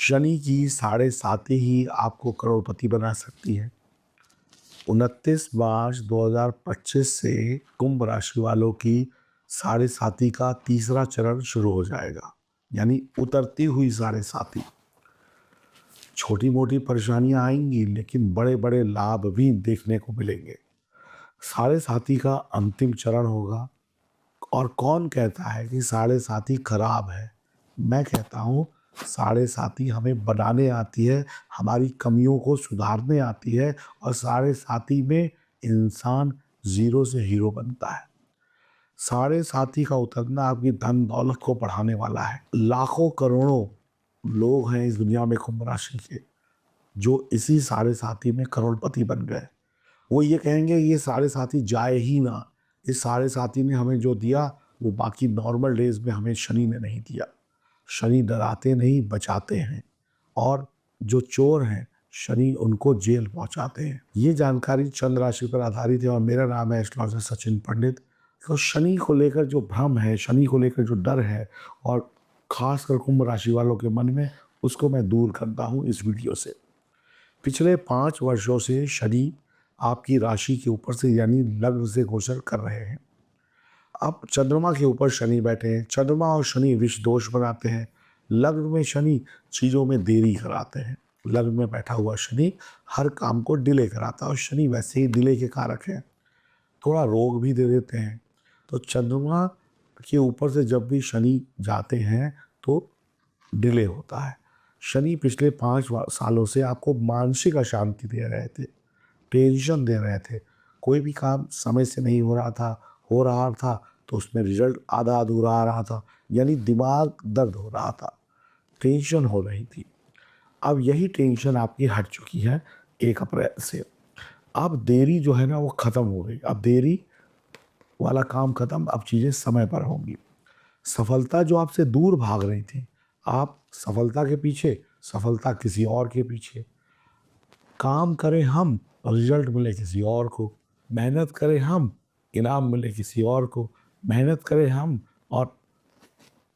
शनि की साढ़े साती ही आपको करोड़पति बना सकती है। 29 मार्च 2025 से कुंभ राशि वालों की साढ़े साती का तीसरा चरण शुरू हो जाएगा, यानी उतरती हुई साढ़े साती। छोटी मोटी परेशानियां आएंगी, लेकिन बड़े बड़े लाभ भी देखने को मिलेंगे। साढ़े साती का अंतिम चरण होगा। और कौन कहता है कि साढ़े साती खराब है? मैं कहता हूँ साढ़े साती हमें बनाने आती है, हमारी कमियों को सुधारने आती है, और साढ़े साती में इंसान जीरो से हीरो बनता है। साढ़े साती का उतरना आपकी धन दौलत को बढ़ाने वाला है। लाखों करोड़ों लोग हैं इस दुनिया में कुंभ राशि के, जो इसी साढ़े साती में करोड़पति बन गए। वो ये कहेंगे ये साढ़े साती जाए ही ना, इस साढ़े साती ने हमें जो दिया वो बाकी नॉर्मल डेज में हमें शनि ने नहीं दिया। शनि डराते नहीं, बचाते हैं, और जो चोर हैं शनि उनको जेल पहुंचाते हैं। ये जानकारी चंद्र राशि पर आधारित है और मेरा नाम है एस्ट्रोलॉजर सचिन पंडित। तो शनि को लेकर जो भ्रम है, शनि को लेकर जो डर है, और खासकर कुंभ राशि वालों के मन में, उसको मैं दूर करता हूँ इस वीडियो से। पिछले 5 वर्षों से शनि आपकी राशि के ऊपर से यानी लग्न से गोचर कर रहे हैं। अब चंद्रमा के ऊपर शनि बैठे हैं। चंद्रमा और शनि विष दोष बनाते हैं। लग्न में शनि चीज़ों में देरी कराते हैं। लग्न में बैठा हुआ शनि हर काम को डिले कराता है, और शनि वैसे ही डिले के कारक हैं, थोड़ा रोग भी दे देते हैं। तो चंद्रमा के ऊपर से जब भी शनि जाते हैं तो डिले होता है। शनि पिछले 5 सालों से आपको मानसिक अशांति दे रहे थे, टेंशन दे रहे थे। कोई भी काम समय से नहीं हो रहा था तो उसमें रिजल्ट आधा अधूरा आ रहा था, यानी दिमाग दर्द हो रहा था, टेंशन हो रही थी। अब यही टेंशन आपकी हट चुकी है 1 अप्रैल से। अब देरी जो है ना वो ख़त्म हो गई। अब देरी वाला काम ख़त्म, अब चीज़ें समय पर होंगी। सफलता जो आपसे दूर भाग रही थी, आप सफलता के पीछे, सफलता किसी और के पीछे। काम करें हम, रिजल्ट मिले किसी और को। मेहनत करें हम, इनाम मिले किसी और को। मेहनत करें हम और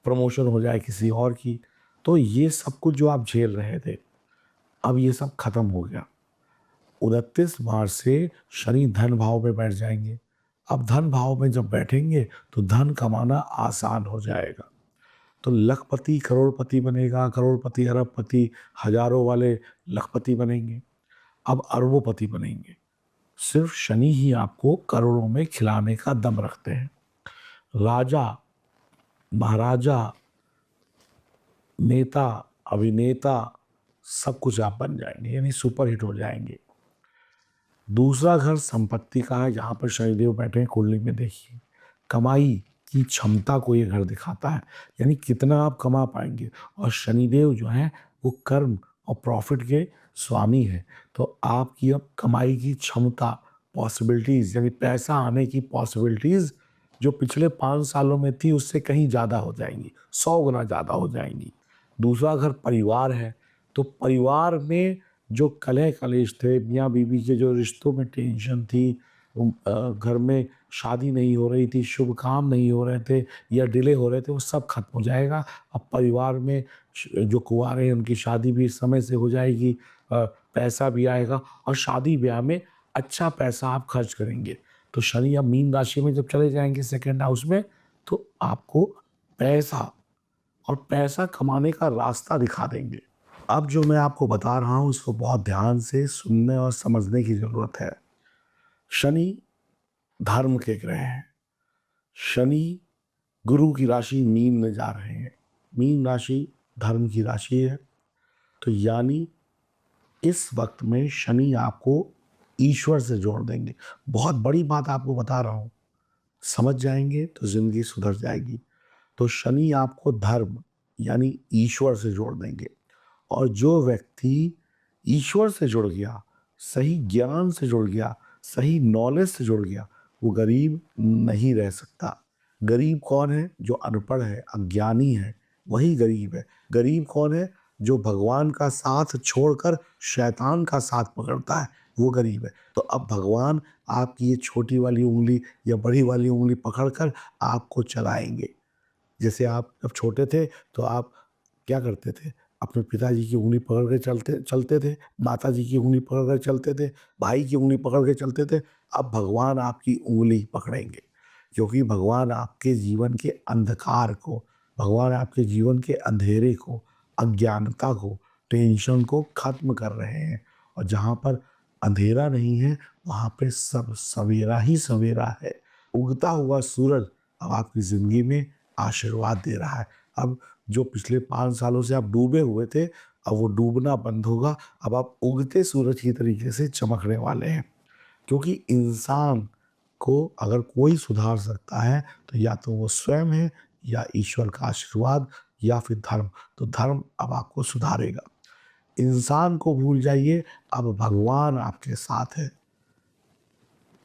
प्रमोशन हो जाए किसी और की। तो ये सब कुछ जो आप झेल रहे थे, अब ये सब खत्म हो गया। 29 मार्च से शनि धन भाव में बैठ जाएंगे। अब धन भाव में जब बैठेंगे तो धन कमाना आसान हो जाएगा। तो लखपति करोड़पति बनेगा, करोड़पति अरबपति, हजारों वाले लखपति बनेंगे, अब अरबोपति बनेंगे। सिर्फ शनि ही आपको करोड़ों में खिलाने का दम रखते हैं। राजा, महाराजा, नेता, अभिनेता, सब कुछ आप बन जाएंगे, यानी सुपरहिट हो जाएंगे। दूसरा घर संपत्ति का है, जहाँ पर शनिदेव बैठे हैं कुंडली में। देखिए, कमाई की क्षमता को ये घर दिखाता है, यानी कितना आप कमा पाएंगे। और शनिदेव जो है वो कर्म और प्रॉफिट के स्वामी है। तो आपकी अब कमाई की क्षमता, पॉसिबिलिटीज़, यानी पैसा आने की पॉसिबिलिटीज़ जो पिछले 5 सालों में थी उससे कहीं ज़्यादा हो जाएंगी, 100 गुना ज़्यादा हो जाएंगी। दूसरा घर परिवार है, तो परिवार में जो कलह कलेश थे, मियाँ बीवी के जो रिश्तों में टेंशन थी, घर में शादी नहीं हो रही थी, शुभ काम नहीं हो रहे थे या डिले हो रहे थे, वो सब खत्म हो जाएगा। अब परिवार में जो कुंवारे हैं उनकी शादी भी समय से हो जाएगी, पैसा भी आएगा, और शादी ब्याह में अच्छा पैसा आप खर्च करेंगे। तो शनि अब मीन राशि में जब चले जाएंगे सेकंड हाउस में, तो आपको पैसा और पैसा कमाने का रास्ता दिखा देंगे। अब जो मैं आपको बता रहा हूँ उसको बहुत ध्यान से सुनने और समझने की जरूरत है। शनि धर्म के ग्रह हैं। शनि गुरु की राशि मीन में जा रहे हैं। मीन राशि धर्म की राशि है। तो यानी इस वक्त में शनि आपको ईश्वर से जोड़ देंगे। बहुत बड़ी बात आपको बता रहा हूँ, समझ जाएंगे तो जिंदगी सुधर जाएगी। तो शनि आपको धर्म यानी ईश्वर से जोड़ देंगे। और जो व्यक्ति ईश्वर से जुड़ गया, सही ज्ञान से जुड़ गया, सही नॉलेज से जुड़ गया, वो गरीब नहीं रह सकता। गरीब कौन है? जो अनपढ़ है, अज्ञानी है, वही गरीब है। गरीब कौन है? जो भगवान का साथ छोड़कर शैतान का साथ पकड़ता है, वो गरीब है। तो अब भगवान आपकी ये छोटी वाली उंगली या बड़ी वाली उंगली पकड़कर आपको चलाएंगे। जैसे आप जब छोटे थे तो आप क्या करते थे? अपने पिताजी की उँगली पकड़ के चलते चलते थे, माताजी की उँगली पकड़ कर चलते थे, भाई की उँगली पकड़ के चलते थे, अब भगवान आपकी उँगली पकड़ेंगे। क्योंकि भगवान आपके जीवन के अंधकार को, भगवान आपके जीवन के अंधेरे को, अज्ञानता को, टेंशन को खत्म कर रहे हैं। और जहाँ पर अंधेरा नहीं है, वहाँ पे सब सवेरा ही सवेरा है। उगता हुआ सूरज अब आपकी ज़िंदगी में आशीर्वाद दे रहा है। अब जो पिछले 5 सालों से आप डूबे हुए थे, अब वो डूबना बंद होगा। अब आप उगते सूरज की तरीके से चमकने वाले हैं। क्योंकि इंसान को अगर कोई सुधार सकता है, तो या तो वो स्वयं है, या ईश्वर का आशीर्वाद, या फिर धर्म। तो धर्म अब आपको सुधारेगा। इंसान को भूल जाइए, अब भगवान आपके साथ है।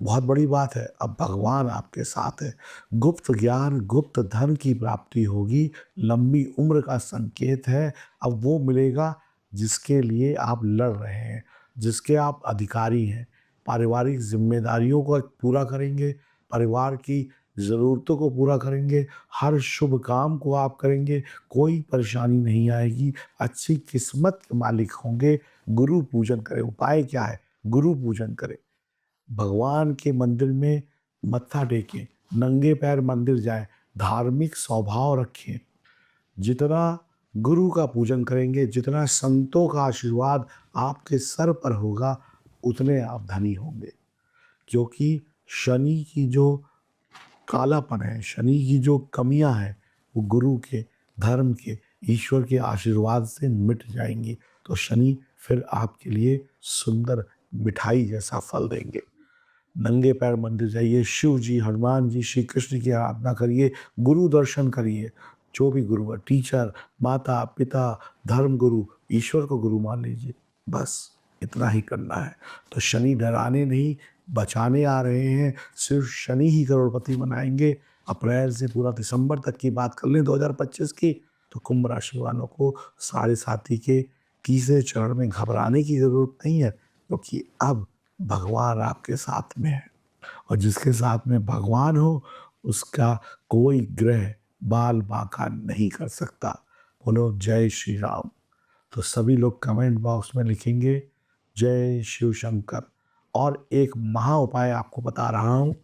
बहुत बड़ी बात है, अब भगवान आपके साथ है। गुप्त ज्ञान, गुप्त धन की प्राप्ति होगी, लंबी उम्र का संकेत है। अब वो मिलेगा जिसके लिए आप लड़ रहे हैं, जिसके आप अधिकारी हैं। पारिवारिक ज़िम्मेदारियों को पूरा करेंगे, परिवार की ज़रूरतों को पूरा करेंगे, हर शुभ काम को आप करेंगे, कोई परेशानी नहीं आएगी, अच्छी किस्मत के मालिक होंगे। गुरु पूजन करें, उपाय क्या है? गुरु पूजन करें। भगवान के मंदिर में मत्था टेकें, नंगे पैर मंदिर जाएं, धार्मिक स्वभाव रखें। जितना गुरु का पूजन करेंगे, जितना संतों का आशीर्वाद आपके सर पर होगा, उतने आप धनी होंगे। क्योंकि शनि की जो कालापन है, शनि की जो कमियां हैं, वो गुरु के, धर्म के, ईश्वर के आशीर्वाद से मिट जाएंगी। तो शनि फिर आपके लिए सुंदर मिठाई जैसा फल देंगे। नंगे पैर मंदिर जाइए, शिव जी, हनुमान जी, श्री कृष्ण की आराधना करिए, गुरु दर्शन करिए। जो भी गुरु है, टीचर, माता पिता, धर्म गुरु, ईश्वर को गुरु मान लीजिए। बस इतना ही करना है। तो शनि डराने नहीं, बचाने आ रहे हैं। सिर्फ शनि ही करोड़पति बनाएंगे। अप्रैल से पूरा दिसंबर तक की बात कर लें 2025 की, तो कुंभ राशि वालों को साढ़े साथी के तीसरे चरण में घबराने की जरूरत नहीं है, क्योंकि अब भगवान आपके साथ में है। और जिसके साथ में भगवान हो, उसका कोई ग्रह बाल बांका नहीं कर सकता। बोलो जय श्री राम। तो सभी लोग कमेंट बॉक्स में लिखेंगे जय शिव शंकर। और एक महा उपाय आपको बता रहा हूँ,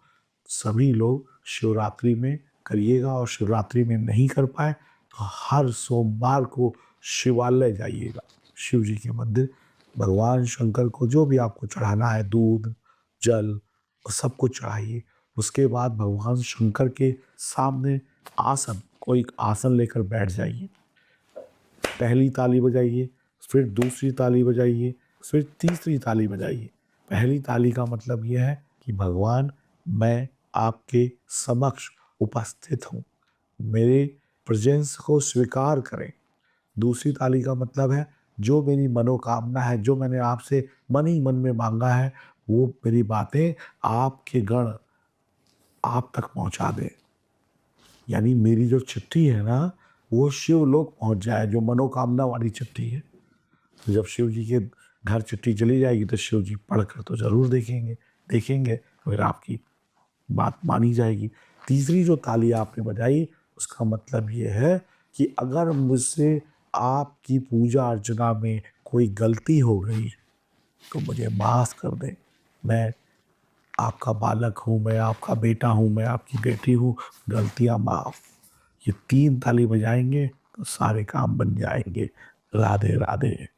सभी लोग शिवरात्रि में करिएगा। और शिवरात्रि में नहीं कर पाए तो हर सोमवार को शिवालय जाइएगा, शिव जी के मंदिर। भगवान शंकर को जो भी आपको चढ़ाना है, दूध, जल, वो सब कुछ चढ़ाइए। उसके बाद भगवान शंकर के सामने आसन, कोई आसन लेकर बैठ जाइए। पहली ताली बजाइए, फिर दूसरी ताली बजाइए, फिर तीसरी ताली बजाइए। पहली ताली का मतलब यह है कि भगवान, मैं आपके समक्ष उपस्थित हूँ, मेरे प्रेजेंस को स्वीकार करें। दूसरी ताली का मतलब है, जो मेरी मनोकामना है, जो मैंने आपसे मन ही मन में मांगा है, वो मेरी बातें आपके गण आप तक पहुंचा दें। यानी मेरी जो चिट्ठी है ना, वो शिव लोक पहुंच जाए, जो मनोकामना वाली चिट्ठी है। तो जब शिव जी के घर चिट्ठी चली जाएगी, तो शिव जी पढ़कर तो जरूर देखेंगे, फिर आपकी बात मानी जाएगी। तीसरी जो ताली आपने बजाई, उसका मतलब ये है कि अगर मुझसे आपकी पूजा अर्चना में कोई गलती हो गई, तो मुझे माफ़ कर दें। मैं आपका बालक हूँ, मैं आपका बेटा हूँ, मैं आपकी बेटी हूँ, गलतियाँ माफ़। ये 3 ताली बजाएंगे तो सारे काम बन जाएंगे। राधे राधे।